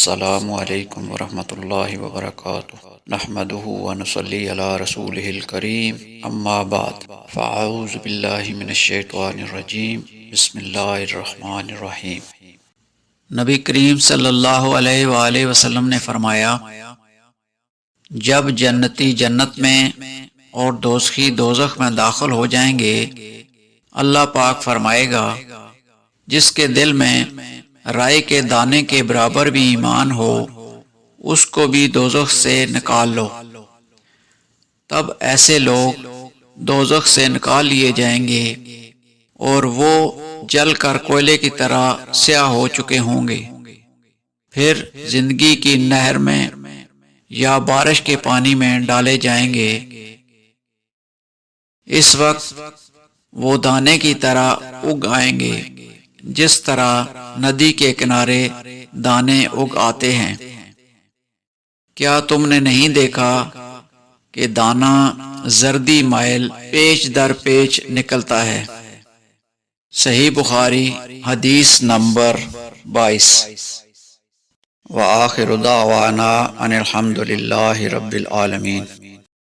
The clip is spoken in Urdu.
السلام علیکم ورحمۃ اللہ وبرکاتہ، نحمدہ ونصلی علی رسولہ الکریم، اما بعد فاعوذ باللہ من الشیطان الرجیم، بسم اللہ الرحمن الرحیم۔ نبی کریم صلی اللہ علیہ وآلہ وسلم نے فرمایا، جب جنتی جنت میں اور دوزخی دوزخ میں داخل ہو جائیں گے، اللہ پاک فرمائے گا، جس کے دل میں رائے کے دانے کے برابر بھی ایمان ہو، اس کو بھی دوزخ سے نکال لو۔ تب ایسے لوگ دوزخ سے نکال لیے جائیں گے اور وہ جل کر کوئلے کی طرح سیاہ ہو چکے ہوں گے، پھر زندگی کی نہر میں یا بارش کے پانی میں ڈالے جائیں گے۔ اس وقت وہ دانے کی طرح اگ آئیں گے، جس طرح ندی کے کنارے دانے اگ آتے ہیں۔ کیا تم نے نہیں دیکھا کہ دانہ زردی مائل پیچ در پیچ نکلتا ہے؟ صحیح بخاری حدیث نمبر 22۔ وآخر دعوانا ان الحمد للہ رب العالمین۔